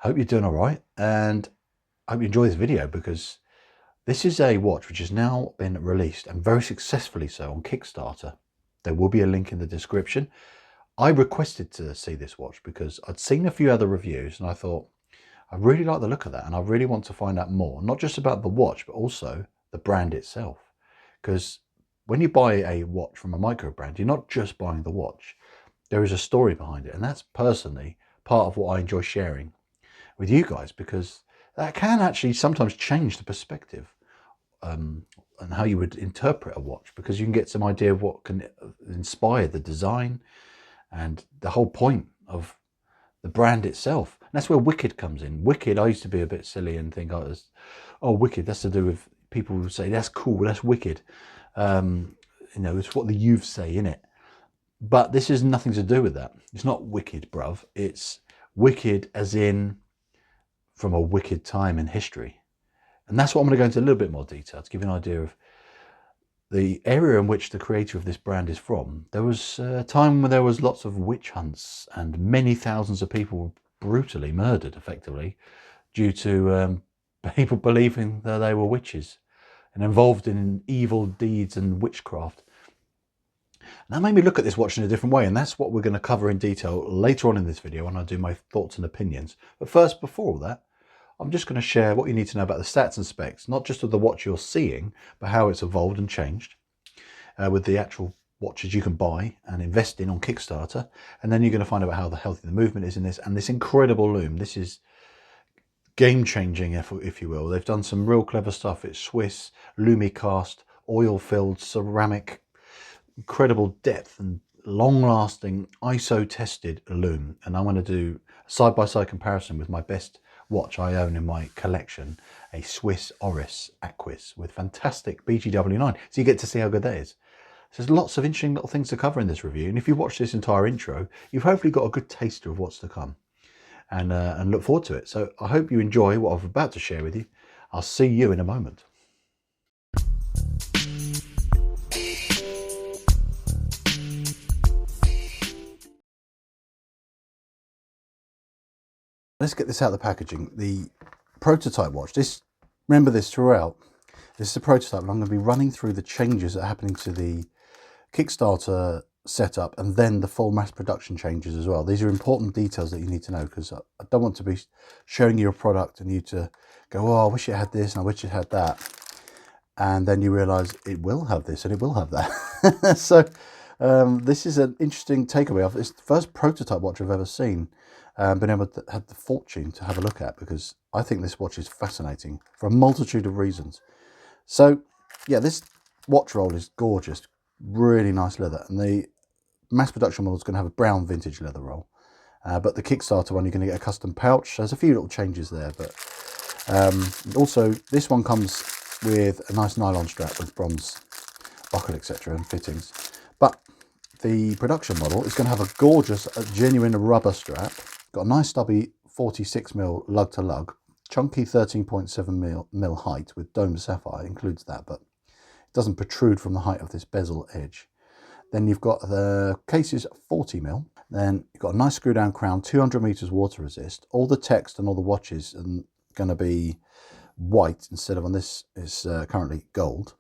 Hope you're doing all right, and I hope you enjoy this video because this is a watch which has now been released, and very successfully so, on Kickstarter. There will be a link in the description. I requested to see this watch because I'd seen a few other reviews and I thought, I really like the look of that, and I really want to find out more, not just about the watch, but also the brand itself. Because when you buy a watch from a micro brand, you're not just buying the watch. There is a story behind it, and that's personally part of what I enjoy sharing with you guys, because that can actually sometimes change the perspective and how you would interpret a watch, because you can get some idea of what can inspire the design and the whole point of the brand itself. And that's where Wicked comes in. Wicked, I used to be a bit silly and think oh, Wicked, that's to do with people who say that's cool, that's wicked. It's what the youth say, innit? But this has nothing to do with that. It's not wicked, bruv. It's wicked as in from a wicked time in history. And that's what I'm going to go into a little bit more detail to give you an idea of the area in which the creator of this brand is from. There was a time when there was lots of witch hunts and many thousands of people were brutally murdered, effectively, due to people believing that they were witches and involved in evil deeds and witchcraft. And that made me look at this watch in a different way, and that's what we're going to cover in detail later on in this video when I do my thoughts and opinions. But first, before all that, I'm just going to share what you need to know about the stats and specs, not just of the watch you're seeing, but how it's evolved and changed with the actual watches you can buy and invest in on Kickstarter. And then you're going to find out how healthy the movement is in this, and this incredible lume. This is game-changing, if you will. They've done some real clever stuff. It's Swiss, lume cast, oil-filled ceramic, incredible depth and long-lasting ISO-tested lume. And I'm going to do a side-by-side comparison with my best watch I own in my collection, a Swiss Oris Aquis with fantastic BGW9. So you get to see how good that is. So there's lots of interesting little things to cover in this review. And if you watch this entire intro, you've hopefully got a good taster of what's to come, and look forward to it. So I hope you enjoy what I'm about to share with you. I'll see you in a moment. Let's get this out of the packaging. The prototype watch, remember this throughout, this is a prototype, and I'm going to be running through the changes that are happening to the Kickstarter setup and then the full mass production changes as well. These are important details that you need to know, because I don't want to be showing you a product and you to go, oh, I wish it had this and I wish it had that. And then you realize it will have this and it will have that. So this is an interesting takeaway. It's the first prototype watch I've ever seen, been able to have the fortune to have a look at, because I think this watch is fascinating for a multitude of reasons. So yeah, this watch roll is gorgeous, really nice leather, and the mass production model is going to have a brown vintage leather roll, but the Kickstarter one, you're going to get a custom pouch. There's a few little changes there, but also this one comes with a nice nylon strap with bronze buckle, etc., and fittings. But the production model is going to have a gorgeous, genuine rubber strap. Got a nice stubby 46mm lug to lug, chunky 13.7mm height with domed sapphire, includes that, but it doesn't protrude from the height of this bezel edge. Then you've got the cases 40mm. Then you've got a nice screw down crown, 200 meters water resist. All the text and all the watches are going to be white instead of, on this is currently gold.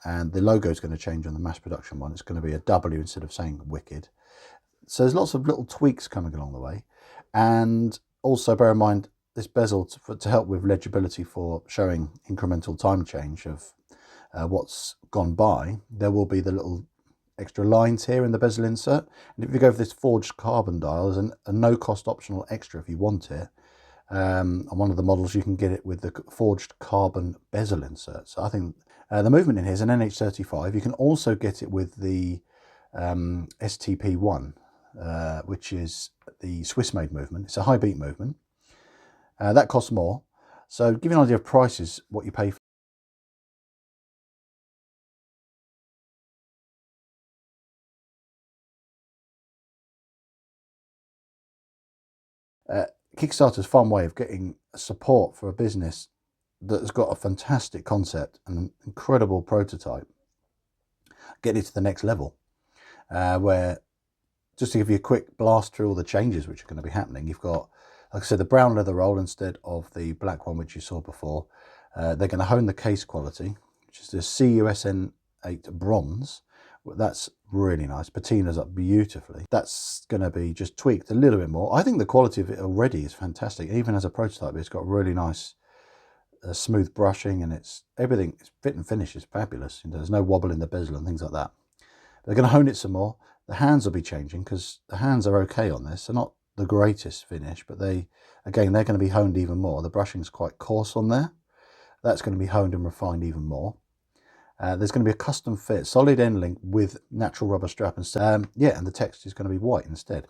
And the logo is going to change on the mass production one. It's going to be a W instead of saying Wicked. So there's lots of little tweaks coming along the way. And also bear in mind, this bezel, to help with legibility for showing incremental time change of what's gone by, there will be the little extra lines here in the bezel insert. And if you go for this forged carbon dial, there's a no-cost optional extra if you want it. On one of the models, you can get it with the forged carbon bezel insert. So I think the movement in here is an NH35. You can also get it with the STP1, which is the Swiss-made movement. It's a high beat movement. That costs more. So give you an idea of prices, what you pay for. Kickstarter's a fun way of getting support for a business that has got a fantastic concept and an incredible prototype, get it to the next level, where, just to give you a quick blast through all the changes which are going to be happening, you've got Like I said, the brown leather roll instead of the black one which you saw before. They're going to hone the case quality, which is the CUSN 8 bronze. That's really nice. Patina's up beautifully. That's going to be just tweaked a little bit more. I think the quality of it already is fantastic. Even as a prototype, it's got really nice smooth brushing, and it's everything. Its fit and finish is fabulous. There's no wobble in the bezel and things like that. They're going to hone it some more. The hands will be changing because the hands are okay on this. They're not the greatest finish, but they're going to be honed even more. The brushing is quite coarse on there. That's going to be honed and refined even more. There's going to be a custom fit solid end link with natural rubber strap instead. Yeah, and the text is going to be white instead.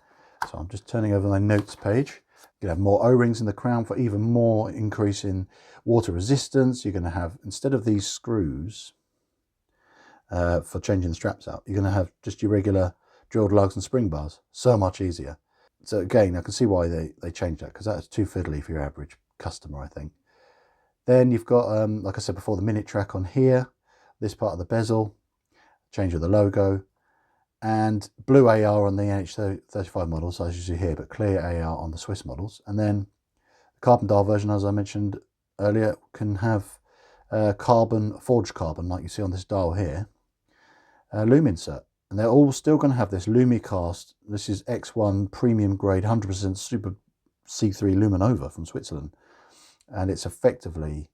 So I'm just turning over my notes page. You're going to have more O-rings in the crown for even more increase in water resistance. You're going to have, instead of these screws for changing the straps out, you're going to have just your regular drilled lugs and spring bars. So much easier. So again, I can see why they changed that, because that's too fiddly for your average customer, I think. Then you've got, like I said before, the minute track on here, this part of the bezel, change of the logo, and blue AR on the NH35 models, as you see here, but clear AR on the Swiss models. And then the carbon dial version, as I mentioned earlier, can have carbon, forged carbon, like you see on this dial here, lume insert. And they're all still going to have this lume cast. This is X1 premium grade 100% super C3 Luminova from Switzerland. And it's effectively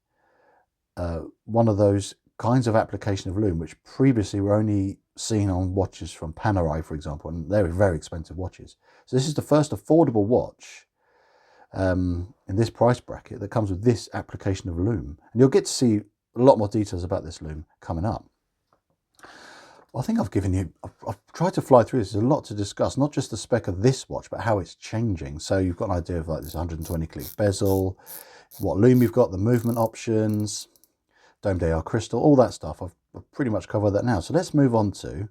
one of those kinds of application of lume which previously were only seen on watches from Panerai, for example, and they're very expensive watches. So this is the first affordable watch in this price bracket that comes with this application of lume. And you'll get to see a lot more details about this lume coming up. Well, I think I've given you, I've tried to fly through this. There's a lot to discuss, not just the spec of this watch, but how it's changing. So you've got an idea of like this 120 click bezel, what lume you've got, the movement options, domed AR crystal, all that stuff. I've pretty much covered that now. So let's move on to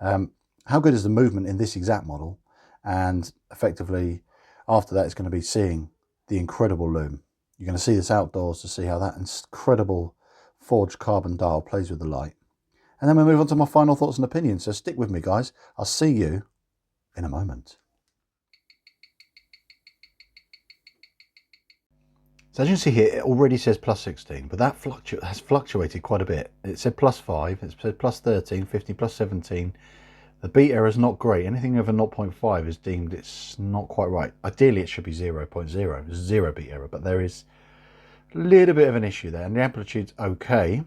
how good is the movement in this exact model, and effectively after that it's going to be seeing the incredible lume. You're going to see this outdoors to see how that incredible forged carbon dial plays with the light. And then we'll move on to my final thoughts and opinions. So stick with me, guys. I'll see you in a moment. So as you can see here, it already says plus 16, but that has fluctuated quite a bit. It said plus 5, it said plus 13, 15, plus 17. The beat error is not great. Anything over 0.5 is deemed it's not quite right. Ideally, it should be 0.0, zero beat error, but there is a little bit of an issue there. And the amplitude's okay.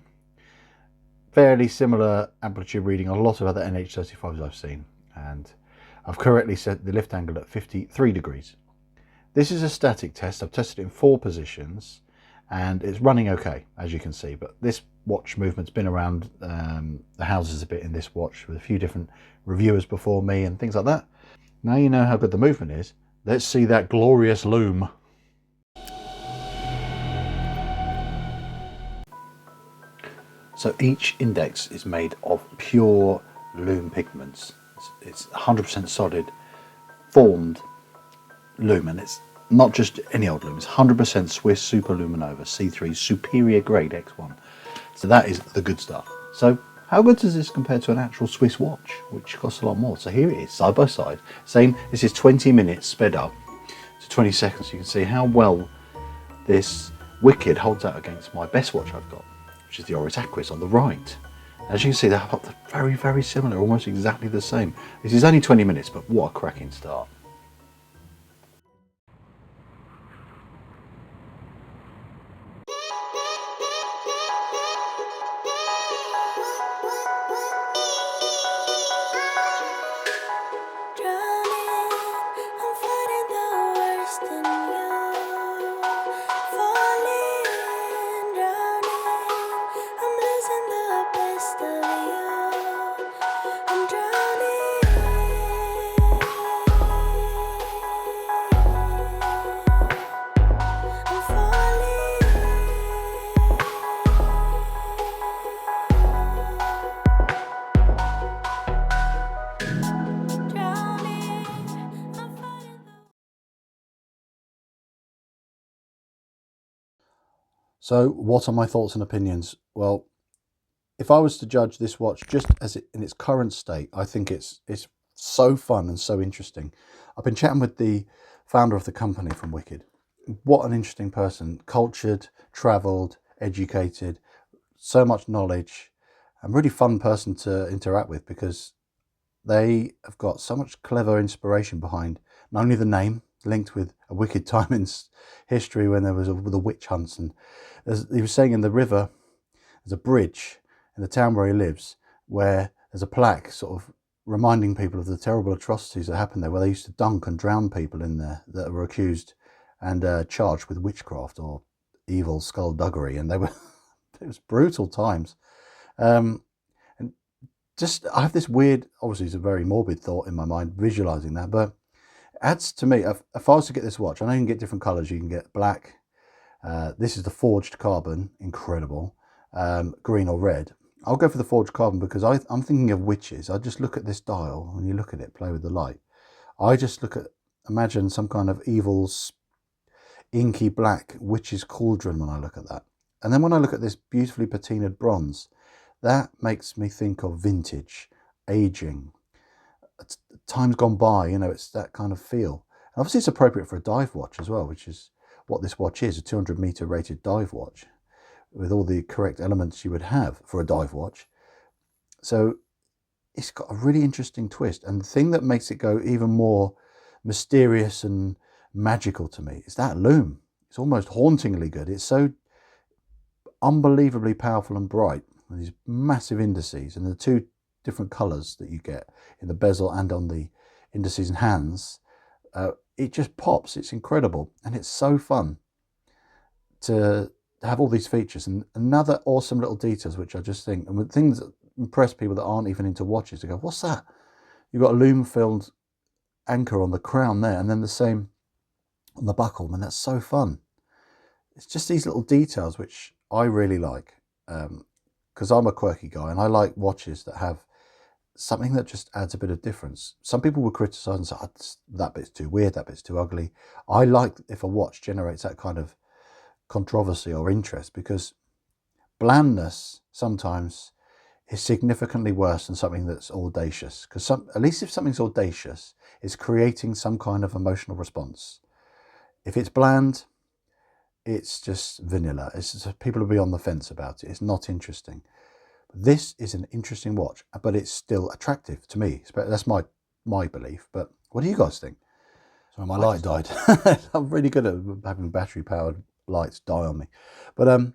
Fairly similar amplitude reading on a lot of other NH35s I've seen. And I've correctly set the lift angle at 53 degrees. This is a static test. I've tested it in 4 positions and it's running okay, as you can see. But this watch movement's been around the houses a bit in this watch with a few different reviewers before me and things like that. Now you know how good the movement is. Let's see that glorious lume. So each index is made of pure lume pigments. It's 100% solid, formed lume, and it's not just any old lume. It's 100% Swiss Super Luminova C3 superior grade X1. So that is the good stuff. So how good does this compare to an actual Swiss watch, which costs a lot more? So here it is, side by side. Same, this is 20 minutes sped up to 20 seconds. You can see how well this Wicked holds out against my best watch I've got, which is the Oris Aquis on the right. As you can see, they're very, very similar, almost exactly the same. This is only 20 minutes, but what a cracking start. So what are my thoughts and opinions? Well, if I was to judge this watch just as it in its current state, I think it's So fun and so interesting. I've been chatting with the founder of the company from Wicked. What an interesting person. Cultured, travelled, educated, so much knowledge, and really fun person to interact with, because they have got so much clever inspiration behind not only the name, linked with a wicked time in history when there was the witch hunts. And he was saying in the river, there's a bridge in the town where he lives, where there's a plaque sort of reminding people of the terrible atrocities that happened there, where they used to dunk and drown people in there that were accused and charged with witchcraft or evil skullduggery. And they were, it was brutal times. And just, I have this weird, obviously it's a very morbid thought in my mind, visualizing that, but it adds to me, if I was to get this watch, I know you can get different colors. You can get black. This is the forged carbon, incredible. Green or red. I'll go for the forged carbon because I'm thinking of witches. I just look at this dial, when you look at it, play with the light. I just imagine some kind of evil, inky black witch's cauldron when I look at that. And then when I look at this beautifully patinaed bronze, that makes me think of vintage, aging, time's gone by, it's that kind of feel. And obviously it's appropriate for a dive watch as well, which is what this watch is, a 200-meter rated dive watch, with all the correct elements you would have for a dive watch. So it's got a really interesting twist. And the thing that makes it go even more mysterious and magical to me is that lume. It's almost hauntingly good. It's so unbelievably powerful and bright, with these massive indices and the two different colors that you get in the bezel and on the indices and hands. It just pops. It's incredible. And it's so fun to have all these features, and another awesome little details which I just think, and with things that impress people that aren't even into watches, to go, what's that? You've got a lume filled anchor on the crown there, and then the same on the buckle. And that's so fun. It's just these little details which I really like, because I'm a quirky guy and I like watches that have something that just adds a bit of difference. Some people will criticize and say, oh, that bit's too weird, that bit's too ugly. I like if a watch generates that kind of controversy or interest, because blandness sometimes is significantly worse than something that's audacious. Because at least if something's audacious, it's creating some kind of emotional response. If it's bland, it's just vanilla. It's just, people will be on the fence about it. It's not interesting. This is an interesting watch, but it's still attractive to me. That's my belief. But what do you guys think? Sorry, my light died. I'm really good at having battery powered lights die on me. But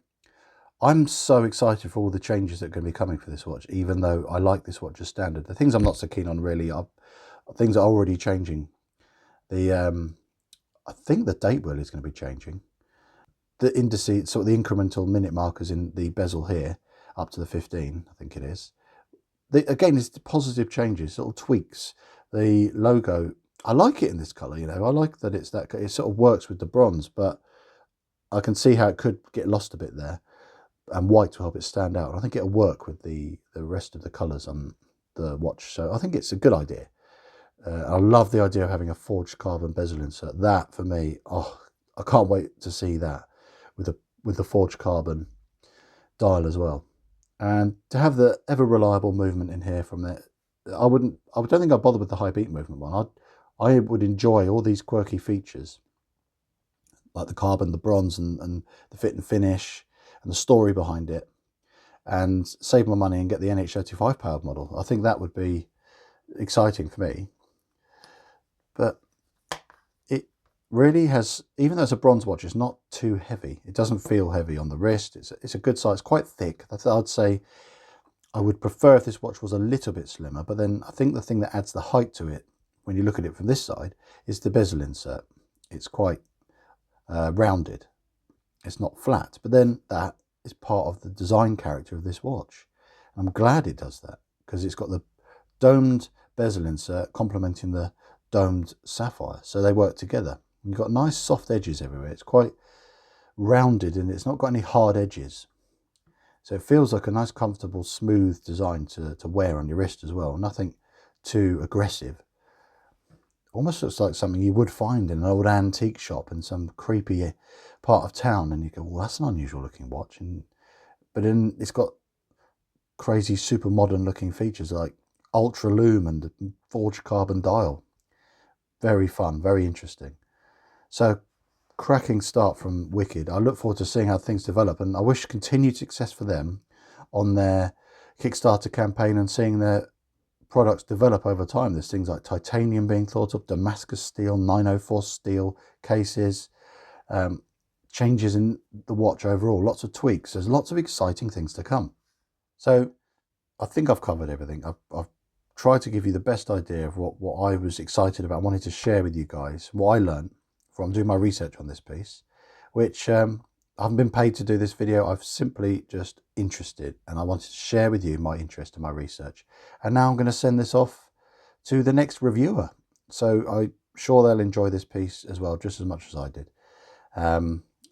I'm so excited for all the changes that are going to be coming for this watch, even though I like this watch as standard. The things I'm not so keen on really are things are already changing. I think the date wheel is going to be changing. The indices, sort of the incremental minute markers in the bezel here, up to the 15, I think it is. Again, it's positive changes, little tweaks. The logo, I like it in this colour, I like that it's that, it sort of works with the bronze, but I can see how it could get lost a bit there, and white to help it stand out. I think it'll work with the rest of the colours on the watch, so I think it's a good idea. I love the idea of having a forged carbon bezel insert. That for me, oh, I can't wait to see that with the forged carbon dial as well. And to have the ever reliable movement in here from it, I don't think I'd bother with the high beat movement one. I would enjoy all these quirky features, like the carbon, the bronze, and the fit and finish, and the story behind it, and save my money and get the NH35 powered model. I think that would be exciting for me. But it really has, even though it's a bronze watch, it's not too heavy. It doesn't feel heavy on the wrist. It's a good size, quite thick. I'd say I would prefer if this watch was a little bit slimmer, but then I think the thing that adds the height to it, when you look at it from this side, is the bezel insert. It's quite rounded. It's not flat, but then that is part of the design character of this watch. I'm glad it does that, because it's got the domed bezel insert complementing the domed sapphire, so they work together. You've got nice soft edges everywhere. It's quite rounded and it's not got any hard edges, so it feels like a nice, comfortable, smooth design to wear on your wrist as well. Nothing too aggressive. Almost looks like something you would find in an old antique shop in some creepy part of town, and you go, well, that's an unusual looking watch. But then it's got crazy super modern looking features, like ultra lume and the forged carbon dial. Very fun, very interesting. So cracking start from Wicked. I look forward to seeing how things develop, and I wish continued success for them on their Kickstarter campaign and seeing their products develop over time. There's things like titanium being thought of, Damascus steel, 904 steel cases, changes in the watch overall, lots of tweaks. There's lots of exciting things to come. So I think I've covered everything. I've tried to give you the best idea of what I was excited about, wanted to share with you guys, what I learned from doing my research on this piece, which I haven't been paid to do this video. I've simply just interested, and I wanted to share with you my interest in my research. And now I'm going to send this off to the next reviewer. So I'm sure they'll enjoy this piece as well, just as much as I did.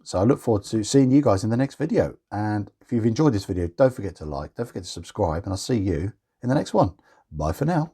So I look forward to seeing you guys in the next video. And if you've enjoyed this video, don't forget to like, don't forget to subscribe, and I'll see you in the next one. Bye for now.